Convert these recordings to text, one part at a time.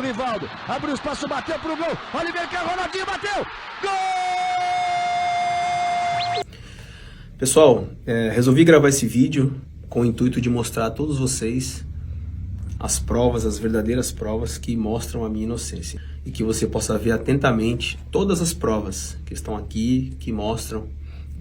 Rivaldo. Abriu espaço, bateu pro gol. Oliveira, que é Ronaldinho, bateu. Gol! Pessoal, resolvi gravar esse vídeo com o intuito de mostrar a todos vocês as provas, as verdadeiras provas que mostram a minha inocência. E que você possa ver atentamente todas as provas que estão aqui, que mostram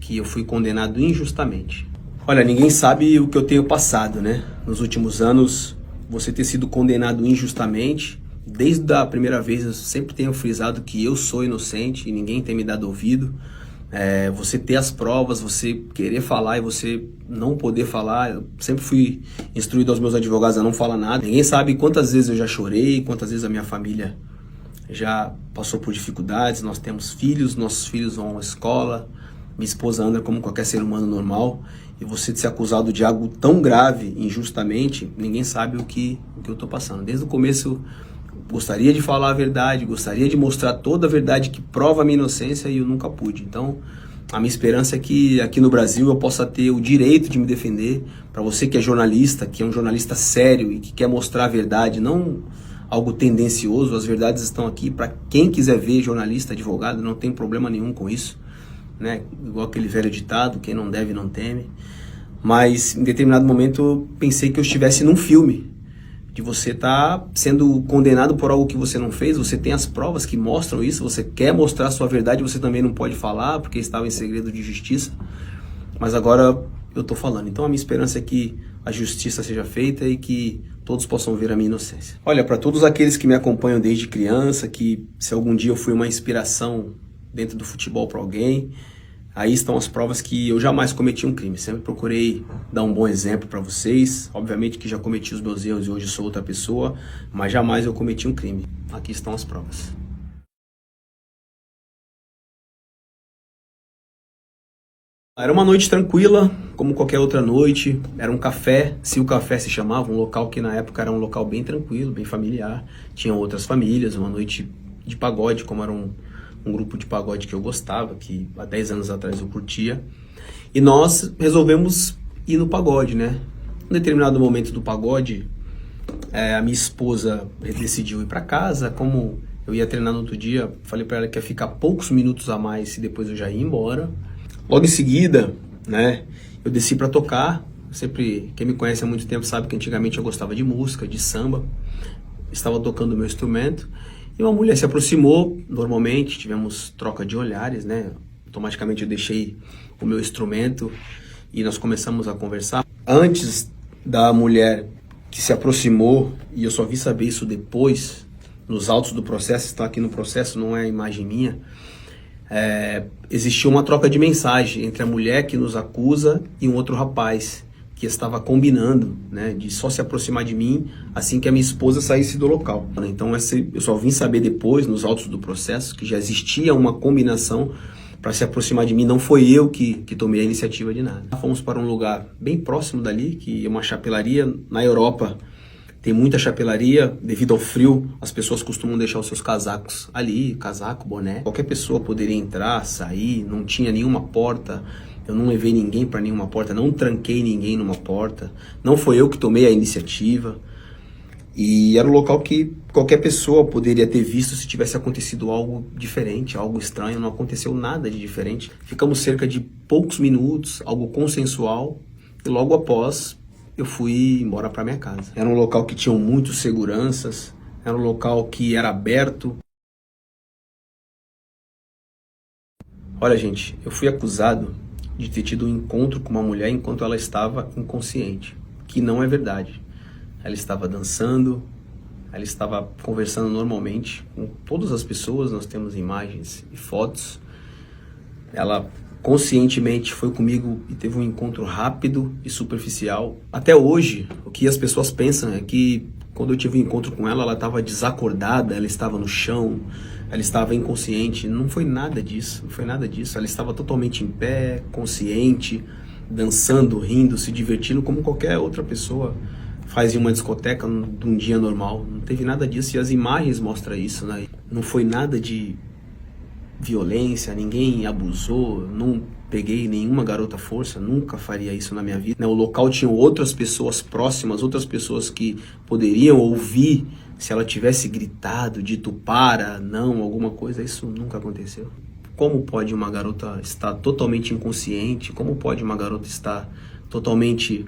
que eu fui condenado injustamente. Olha, ninguém sabe o que eu tenho passado, né? Nos últimos anos, você ter sido condenado injustamente, desde a primeira vez eu sempre tenho frisado que eu sou inocente e ninguém tem me dado ouvido. Você ter as provas, você querer falar e você não poder falar. Eu sempre fui instruído aos meus advogados a não falar nada. Ninguém sabe quantas vezes eu já chorei, quantas vezes a minha família já passou por dificuldades. Nós temos filhos, nossos filhos vão à escola, minha esposa anda como qualquer ser humano normal. E você ser acusado de algo tão grave, injustamente, ninguém sabe o que eu tô passando. Desde o começo gostaria de falar a verdade, gostaria de mostrar toda a verdade que prova a minha inocência e eu nunca pude. Então, a minha esperança é que aqui no Brasil eu possa ter o direito de me defender. Para você que é jornalista, que é um jornalista sério e que quer mostrar a verdade, não algo tendencioso, as verdades estão aqui. Para quem quiser ver, jornalista, advogado, não tem problema nenhum com isso, né? Igual aquele velho ditado, quem não deve não teme. Mas em determinado momento eu pensei que eu estivesse num filme, de você estar sendo condenado por algo que você não fez. Você tem as provas que mostram isso, você quer mostrar a sua verdade, você também não pode falar porque estava em segredo de justiça, mas agora eu estou falando. Então a minha esperança é que a justiça seja feita e que todos possam ver a minha inocência. Olha, para todos aqueles que me acompanham desde criança, que se algum dia eu fui uma inspiração dentro do futebol para alguém, aí estão as provas que eu jamais cometi um crime. Sempre procurei dar um bom exemplo para vocês. Obviamente que já cometi os meus erros e hoje sou outra pessoa, mas jamais eu cometi um crime. Aqui estão as provas. Era uma noite tranquila, como qualquer outra noite. Era um café, se o café se chamava, um local que na época era um local bem tranquilo, bem familiar. Tinham outras famílias, uma noite de pagode, como era um grupo de pagode que eu gostava, que há 10 anos atrás eu curtia. E nós resolvemos ir no pagode, né? Em determinado momento do pagode, a minha esposa decidiu ir para casa. Como eu ia treinar no outro dia, falei para ela que ia ficar poucos minutos a mais e depois eu já ia embora. Logo em seguida, né, eu desci para tocar. Sempre, quem me conhece há muito tempo sabe que antigamente eu gostava de música, de samba. Estava tocando o meu instrumento. E uma mulher se aproximou, normalmente tivemos troca de olhares, né? Automaticamente eu deixei o meu instrumento e nós começamos a conversar. Antes da mulher que se aproximou, e eu só vi saber isso depois, nos autos do processo, está aqui no processo, não é a imagem minha, existiu uma troca de mensagem entre a mulher que nos acusa e um outro rapaz que estava combinando, né, de só se aproximar de mim assim que a minha esposa saísse do local. Então eu só vim saber depois, nos autos do processo, que já existia uma combinação para se aproximar de mim. Não foi eu que tomei a iniciativa de nada. Fomos para um lugar bem próximo dali, que é uma chapelaria. Na Europa tem muita chapelaria, devido ao frio, as pessoas costumam deixar os seus casacos ali, casaco, boné. Qualquer pessoa poderia entrar, sair, não tinha nenhuma porta. Eu não levei ninguém para nenhuma porta, não tranquei ninguém numa porta. Não foi eu que tomei a iniciativa. E era um local que qualquer pessoa poderia ter visto se tivesse acontecido algo diferente, algo estranho. Não aconteceu nada de diferente. Ficamos cerca de poucos minutos, algo consensual. E logo após, eu fui embora para minha casa. Era um local que tinha muitos seguranças. Era um local que era aberto. Olha, gente, eu fui acusado de ter tido um encontro com uma mulher enquanto ela estava inconsciente, que não é verdade. Ela estava dançando, ela estava conversando normalmente com todas as pessoas, nós temos imagens e fotos. Ela conscientemente foi comigo e teve um encontro rápido e superficial. Até hoje, o que as pessoas pensam é que quando eu tive um encontro com ela, ela estava desacordada, ela estava no chão, ela estava inconsciente. Não foi nada disso, não foi nada disso. Ela estava totalmente em pé, consciente, dançando, rindo, se divertindo como qualquer outra pessoa faz em uma discoteca num dia normal. Não teve nada disso e as imagens mostram isso, né? Não foi nada de violência, ninguém abusou, não peguei nenhuma garota à força, nunca faria isso na minha vida. O local tinha outras pessoas próximas, outras pessoas que poderiam ouvir se ela tivesse gritado, dito para, não, alguma coisa, isso nunca aconteceu. Como pode uma garota estar totalmente inconsciente? Como pode uma garota estar totalmente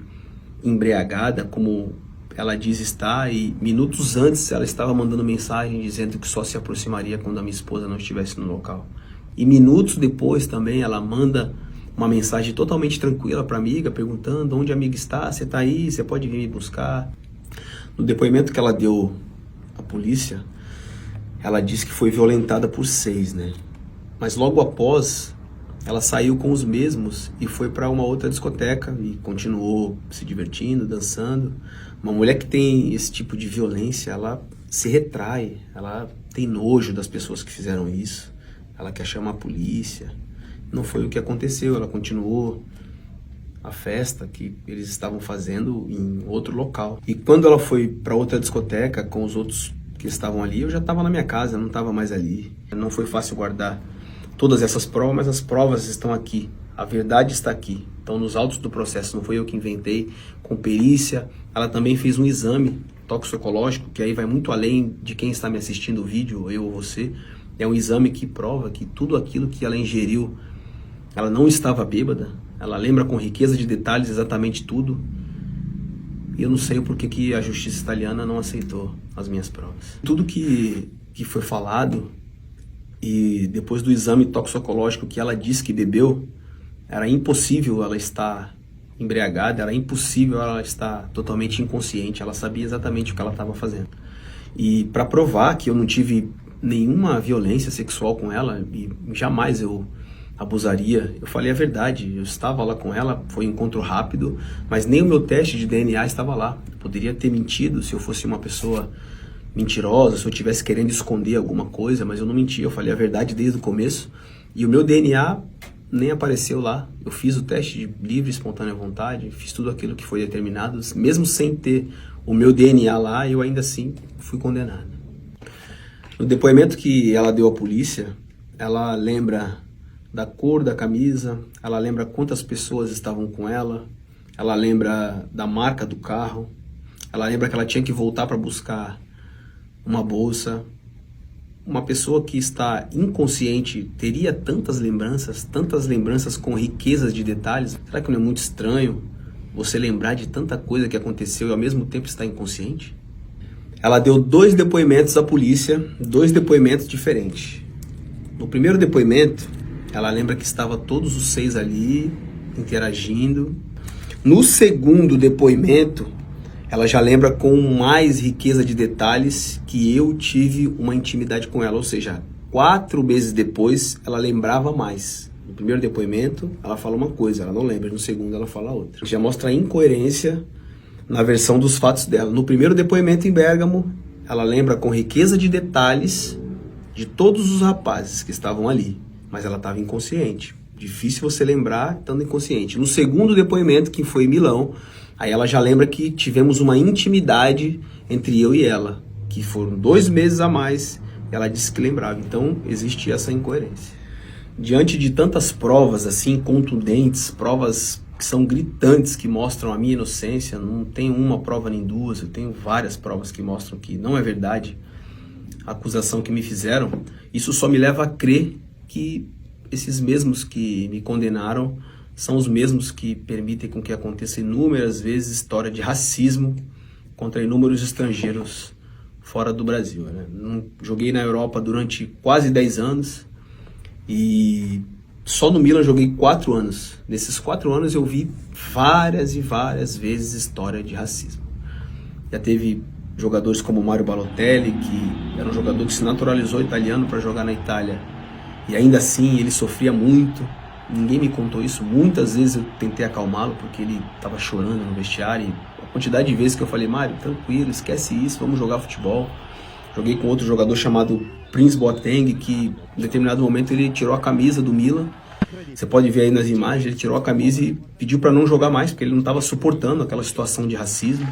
embriagada, como ela diz estar, e minutos antes ela estava mandando mensagem dizendo que só se aproximaria quando a minha esposa não estivesse no local. E minutos depois também ela manda uma mensagem totalmente tranquila para a amiga, perguntando onde a amiga está, você está aí, você pode vir me buscar. No depoimento que ela deu à polícia, ela disse que foi violentada por 6, né? Mas logo após, ela saiu com os mesmos e foi para uma outra discoteca e continuou se divertindo, dançando. Uma mulher que tem esse tipo de violência, ela se retrai, ela tem nojo das pessoas que fizeram isso, ela quer chamar a polícia. Não foi o que aconteceu, ela continuou a festa que eles estavam fazendo em outro local. E quando ela foi para outra discoteca com os outros que estavam ali, eu já estava na minha casa, eu não estava mais ali. Não foi fácil guardar todas essas provas, mas as provas estão aqui. A verdade está aqui. Então, nos autos do processo, não foi eu que inventei, com perícia. Ela também fez um exame toxicológico, que aí vai muito além de quem está me assistindo o vídeo, eu ou você. É um exame que prova que tudo aquilo que ela ingeriu, ela não estava bêbada. Ela lembra com riqueza de detalhes exatamente tudo. E eu não sei o porquê que a justiça italiana não aceitou as minhas provas. Tudo que foi falado, e depois do exame toxicológico que ela disse que bebeu, era impossível ela estar embriagada, era impossível ela estar totalmente inconsciente, ela sabia exatamente o que ela estava fazendo. E para provar que eu não tive nenhuma violência sexual com ela, e jamais eu abusaria, eu falei a verdade, eu estava lá com ela, foi um encontro rápido, mas nem o meu teste de DNA estava lá. Eu poderia ter mentido se eu fosse uma pessoa mentirosa, se eu estivesse querendo esconder alguma coisa, mas eu não menti, eu falei a verdade desde o começo, e o meu DNA nem apareceu lá. Eu fiz o teste de livre e espontânea vontade, fiz tudo aquilo que foi determinado, mesmo sem ter o meu DNA lá, eu ainda assim fui condenado. No depoimento que ela deu à polícia, ela lembra da cor da camisa, ela lembra quantas pessoas estavam com ela lembra da marca do carro, ela lembra que ela tinha que voltar para buscar uma bolsa. Uma pessoa que está inconsciente teria tantas lembranças com riquezas de detalhes? Será que não é muito estranho você lembrar de tanta coisa que aconteceu e ao mesmo tempo estar inconsciente? Ela deu 2 depoimentos à polícia, 2 depoimentos diferentes. No primeiro depoimento, ela lembra que estava todos os 6 ali, interagindo. No segundo depoimento, ela já lembra com mais riqueza de detalhes que eu tive uma intimidade com ela, ou seja, 4 meses depois ela lembrava mais. No primeiro depoimento ela fala uma coisa, ela não lembra, no segundo ela fala outra. Já mostra a incoerência na versão dos fatos dela. No primeiro depoimento em Bérgamo, ela lembra com riqueza de detalhes de todos os rapazes que estavam ali, mas ela estava inconsciente. Difícil você lembrar estando inconsciente. No segundo depoimento, que foi em Milão, aí ela já lembra que tivemos uma intimidade entre eu e ela, que foram 2 meses a mais, ela disse que lembrava. Então, existe essa incoerência. Diante de tantas provas assim, contundentes, provas que são gritantes, que mostram a minha inocência, não tenho uma prova nem 2, eu tenho várias provas que mostram que não é verdade a acusação que me fizeram, isso só me leva a crer que esses mesmos que me condenaram são os mesmos que permitem com que aconteça inúmeras vezes história de racismo contra inúmeros estrangeiros fora do Brasil, né? Joguei na Europa durante quase 10 anos e só no Milan joguei 4 anos. Nesses 4 anos eu vi várias e várias vezes história de racismo. Já teve jogadores como Mario Balotelli, que era um jogador que se naturalizou italiano para jogar na Itália, e ainda assim ele sofria muito. Ninguém me contou isso. Muitas vezes eu tentei acalmá-lo porque ele estava chorando no vestiário. E a quantidade de vezes que eu falei, Mário, tranquilo, esquece isso, vamos jogar futebol. Joguei com outro jogador chamado Prince Boateng, que em determinado momento ele tirou a camisa do Milan. Você pode ver aí nas imagens, ele tirou a camisa e pediu para não jogar mais, porque ele não estava suportando aquela situação de racismo.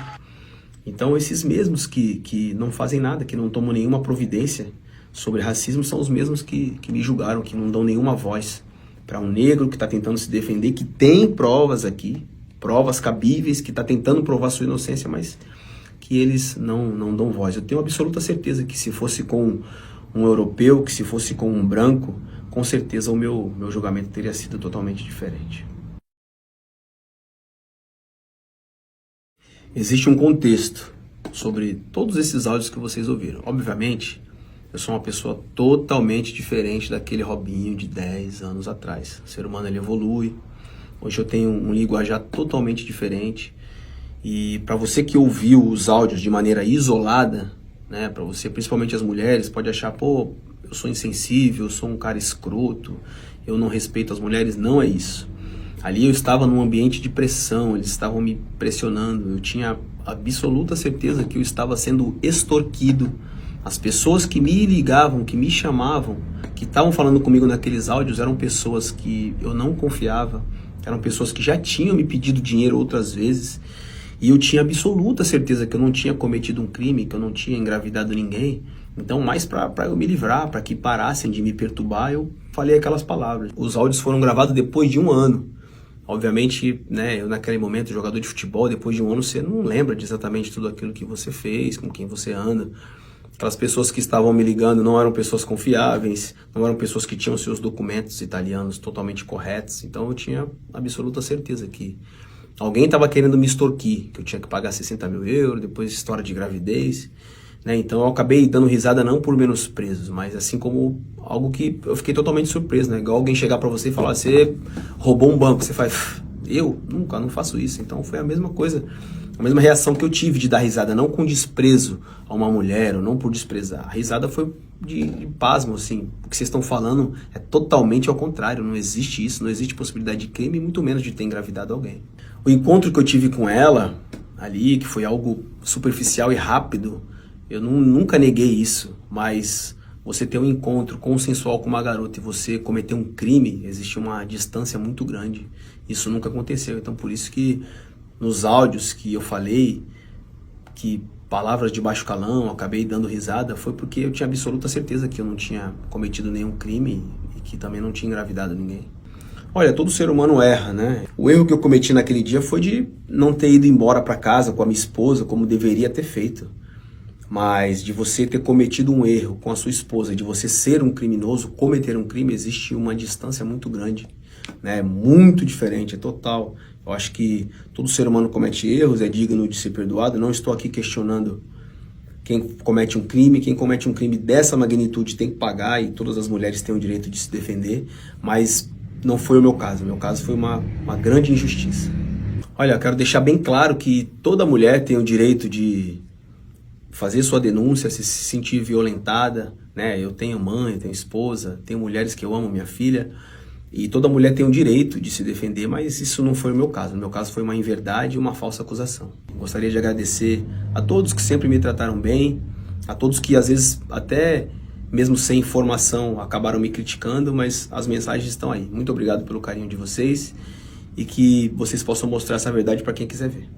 Então esses mesmos que não fazem nada, que não tomam nenhuma providência sobre racismo, são os mesmos que me julgaram, que não dão nenhuma voz para um negro que está tentando se defender, que tem provas aqui, provas cabíveis, que está tentando provar sua inocência, mas que eles não dão voz. Eu tenho absoluta certeza que se fosse com um europeu, que se fosse com um branco, com certeza o meu julgamento teria sido totalmente diferente. Existe um contexto sobre todos esses áudios que vocês ouviram. Obviamente, eu sou uma pessoa totalmente diferente daquele Robinho de 10 anos atrás. O ser humano ele evolui. Hoje eu tenho um linguajar totalmente diferente. E para você que ouviu os áudios de maneira isolada, né, para você, principalmente as mulheres, pode achar, pô, eu sou insensível, eu sou um cara escroto, eu não respeito as mulheres. Não é isso. Ali eu estava num ambiente de pressão, eles estavam me pressionando, eu tinha absoluta certeza que eu estava sendo extorquido. As pessoas que me ligavam, que me chamavam, que estavam falando comigo naqueles áudios eram pessoas que eu não confiava, eram pessoas que já tinham me pedido dinheiro outras vezes, e eu tinha absoluta certeza que eu não tinha cometido um crime, que eu não tinha engravidado ninguém. Então, mais para eu me livrar, para que parassem de me perturbar, eu falei aquelas palavras. Os áudios foram gravados depois de 1 ano. Obviamente, né, eu naquele momento, jogador de futebol, depois de 1 ano, você não lembra de exatamente tudo aquilo que você fez, com quem você anda. Aquelas pessoas que estavam me ligando não eram pessoas confiáveis, não eram pessoas que tinham seus documentos italianos totalmente corretos. Então eu tinha absoluta certeza que alguém estava querendo me extorquir, que eu tinha que pagar 60 mil euros, depois história de gravidez, né? Então eu acabei dando risada não por menosprezo, mas assim como algo que eu fiquei totalmente surpreso, né? Igual alguém chegar para você e falar, você roubou um banco, você faz, eu nunca, não faço isso. Então foi a mesma coisa, a mesma reação que eu tive de dar risada, não com desprezo a uma mulher, ou não por desprezar. A risada foi de pasmo, assim, o que vocês estão falando é totalmente ao contrário, não existe isso, não existe possibilidade de crime, muito menos de ter engravidado alguém. O encontro que eu tive com ela ali, que foi algo superficial e rápido, eu nunca neguei isso, mas você ter um encontro consensual com uma garota e você cometer um crime, existe uma distância muito grande. Isso nunca aconteceu, então por isso que nos áudios que eu falei, que palavras de baixo calão, acabei dando risada, foi porque eu tinha absoluta certeza que eu não tinha cometido nenhum crime e que também não tinha engravidado ninguém. Olha, todo ser humano erra, né? O erro que eu cometi naquele dia foi de não ter ido embora para casa com a minha esposa como deveria ter feito. Mas de você ter cometido um erro com a sua esposa, de você ser um criminoso, cometer um crime, existe uma distância muito grande, né? Muito diferente, é total. Eu acho que todo ser humano comete erros, é digno de ser perdoado. Não estou aqui questionando quem comete um crime. Quem comete um crime dessa magnitude tem que pagar e todas as mulheres têm o direito de se defender, mas não foi o meu caso. O meu caso foi uma grande injustiça. Olha, eu quero deixar bem claro que toda mulher tem o direito de fazer sua denúncia, se sentir violentada, né? Eu tenho mãe, tenho esposa, tenho mulheres que eu amo, minha filha, e toda mulher tem o direito de se defender, mas isso não foi o meu caso. O meu caso foi uma inverdade e uma falsa acusação. Gostaria de agradecer a todos que sempre me trataram bem, a todos que às vezes até mesmo sem informação acabaram me criticando, mas as mensagens estão aí. Muito obrigado pelo carinho de vocês e que vocês possam mostrar essa verdade para quem quiser ver.